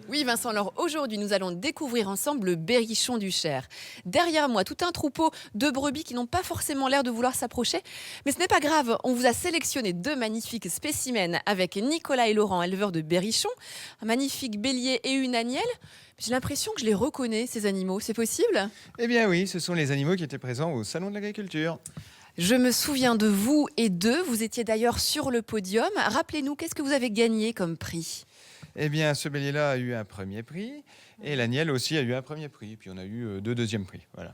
Oui Vincent, alors aujourd'hui nous allons découvrir ensemble le berrichon du Cher. Derrière moi, tout un troupeau de brebis qui n'ont pas forcément l'air de vouloir s'approcher. Mais ce n'est pas grave, on vous a sélectionné deux magnifiques spécimens avec Nicolas et Laurent, éleveurs de berrichons. Un magnifique bélier et une agnelle. J'ai l'impression que je les reconnais, ces animaux, c'est possible? Eh bien oui, ce sont les animaux qui étaient présents au Salon de l'Agriculture. Je me souviens de vous et d'eux, vous étiez d'ailleurs sur le podium. Rappelez-nous, qu'est-ce que vous avez gagné comme prix? Eh bien, ce bélier-là a eu un premier prix et l'agnelle aussi a eu un premier prix. Puis on a eu deux deuxièmes prix. Voilà.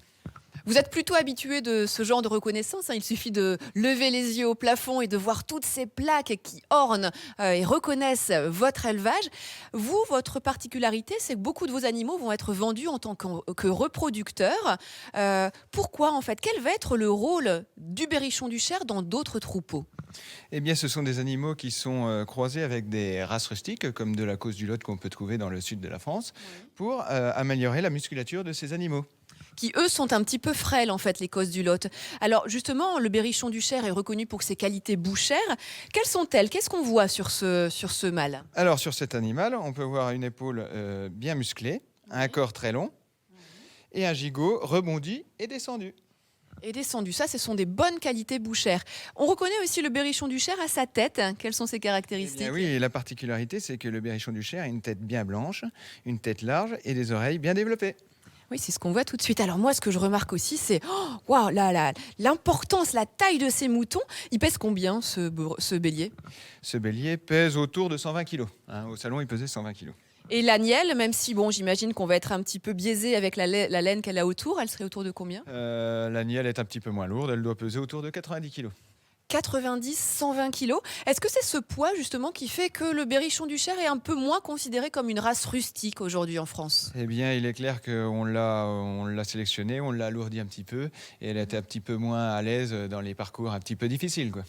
Vous êtes plutôt habitué de ce genre de reconnaissance, hein. Il suffit de lever les yeux au plafond et de voir toutes ces plaques qui ornent et reconnaissent votre élevage. Vous, votre particularité, c'est que beaucoup de vos animaux vont être vendus en tant que reproducteurs. Pourquoi en fait? Quel va être le rôle du berrichon du Cher dans d'autres troupeaux? Eh bien, ce sont des animaux qui sont croisés avec des races rustiques, comme de la Cause du Lot qu'on peut trouver dans le sud de la France, pour améliorer la musculature de ces animaux. Qui eux sont un petit peu frêles en fait, les cosses du Lot. Alors justement, le berrichon du Cher est reconnu pour ses qualités bouchères. Quelles sont-elles? Qu'est-ce qu'on voit sur ce mâle? Alors, sur cet animal, on peut voir une épaule bien musclée, un corps très long et un gigot rebondi et descendu. Et descendu, ça, ce sont des bonnes qualités bouchères. On reconnaît aussi le berrichon du Cher à sa tête. Quelles sont ses Eh caractéristiques? bien oui, et la particularité, c'est que le berrichon du Cher a une tête bien blanche, une tête large et des oreilles bien développées. Oui, c'est ce qu'on voit tout de suite. Alors moi, ce que je remarque aussi, c'est waouh, l'importance, la taille de ces moutons. Il pèse combien ce bélier? Ce bélier pèse autour de 120 kg. Au salon, il pesait 120 kg. Et l'agnelle, même si bon, j'imagine qu'on va être un petit peu biaisé avec la laine qu'elle a autour, elle serait autour de combien? L'agnelle est un petit peu moins lourde, elle doit peser autour de 90 kg. 90, 120 kilos. Est-ce que c'est ce poids justement qui fait que le berrichon du Cher est un peu moins considéré comme une race rustique aujourd'hui en France? Eh bien, il est clair qu'on l'a sélectionnée, on l'a alourdie un petit peu, et elle était un petit peu moins à l'aise dans les parcours un petit peu difficiles, quoi.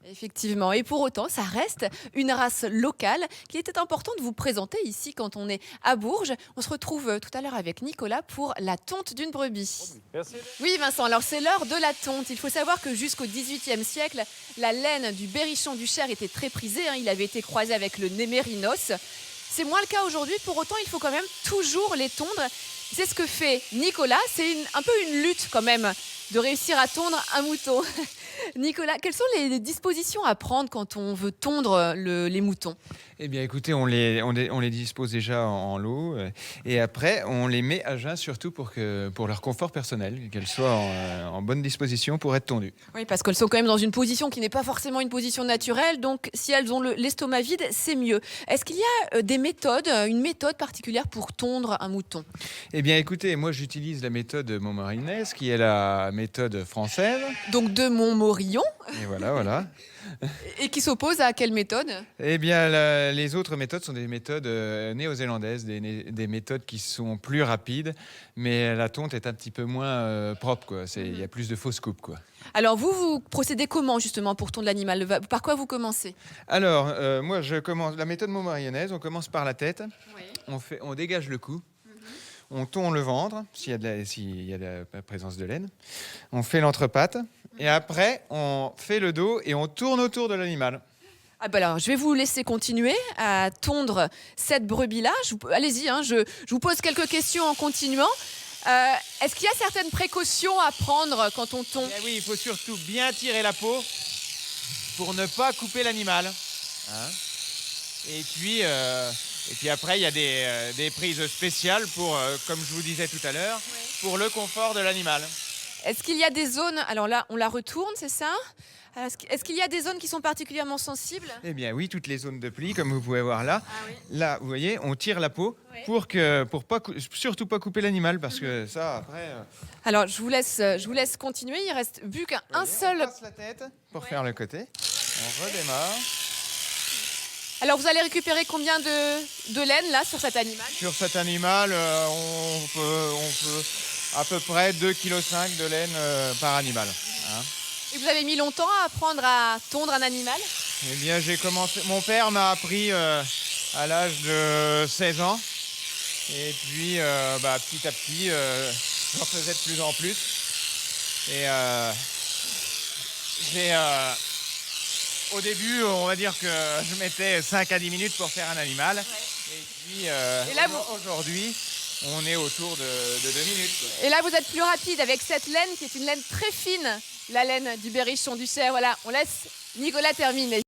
Effectivement. Et pour autant, ça reste une race locale qui était important de vous présenter ici quand on est à Bourges. On se retrouve tout à l'heure avec Nicolas pour la tonte d'une brebis. Merci. Oui, Vincent, alors c'est l'heure de la tonte. Il faut savoir que jusqu'au XVIIIe siècle, la laine du berrichon du Cher était très prisée, hein. Il avait été croisé avec le némérinos. C'est moins le cas aujourd'hui. Pour autant, il faut quand même toujours les tondre. C'est ce que fait Nicolas. C'est un peu une lutte quand même de réussir à tondre un mouton. Nicolas, quelles sont les dispositions à prendre quand on veut tondre les moutons? Eh bien, écoutez, on les dispose déjà en lot, et après, on les met à jeun surtout pour leur confort personnel, qu'elles soient en bonne disposition pour être tondues. Oui, parce qu'elles sont quand même dans une position qui n'est pas forcément une position naturelle. Donc, si elles ont l'estomac vide, c'est mieux. Est-ce qu'il y a une méthode particulière pour tondre un mouton? Eh bien, écoutez, moi, j'utilise la méthode montmorillonnaise, qui est la méthode française. Donc, de Montmorillon, Et voilà. et qui s'oppose à quelle méthode? Eh bien, les autres méthodes sont des méthodes néo-zélandaises, des méthodes qui sont plus rapides, mais la tonte est un petit peu moins propre, quoi. Il y a plus de fausses coupes, quoi. Alors, vous procédez comment justement pour tondre l'animal? Par quoi vous commencez? Alors, moi, je commence la méthode montmorillonnaise. On commence par la tête. Oui. On dégage le cou. On tond le ventre s'il y a de la présence de laine. On fait l'entrepatte. Et après, on fait le dos et on tourne autour de l'animal. Ah bah alors, je vais vous laisser continuer à tondre cette brebis-là. Allez-y, hein, je vous pose quelques questions en continuant. Est-ce qu'il y a certaines précautions à prendre quand on tond? Eh oui, il faut surtout bien tirer la peau pour ne pas couper l'animal. Hein. Et puis après, il y a des prises spéciales pour, comme je vous disais tout à l'heure, pour le confort de l'animal. Est-ce qu'il y a des zones... Alors là, on la retourne, c'est ça? Est-ce qu'il y a des zones qui sont particulièrement sensibles? Eh bien oui, toutes les zones de pli, comme vous pouvez voir là. Ah oui. Là, vous voyez, on tire la peau Ouais. pour pas surtout pas couper l'animal, parce que ça, après... Alors, je vous laisse continuer. Il reste vu qu'un on seul... passe la tête pour faire le côté. On redémarre. Alors, vous allez récupérer combien de laine, là, sur cet animal? Sur cet animal, on peut à peu près 2,5 kg de laine par animal. Hein. Et vous avez mis longtemps à apprendre à tondre un animal? Eh bien, j'ai commencé. Mon père m'a appris à l'âge de 16 ans. Et puis, petit à petit, j'en faisais de plus en plus. Et au début, on va dire que je mettais 5 à 10 minutes pour faire un animal. Ouais. Et puis là, aujourd'hui, on est autour de 2 minutes. Quoi. Et là, vous êtes plus rapide avec cette laine qui est une laine très fine, la laine du berrichon du Cher. Voilà, on laisse Nicolas terminer.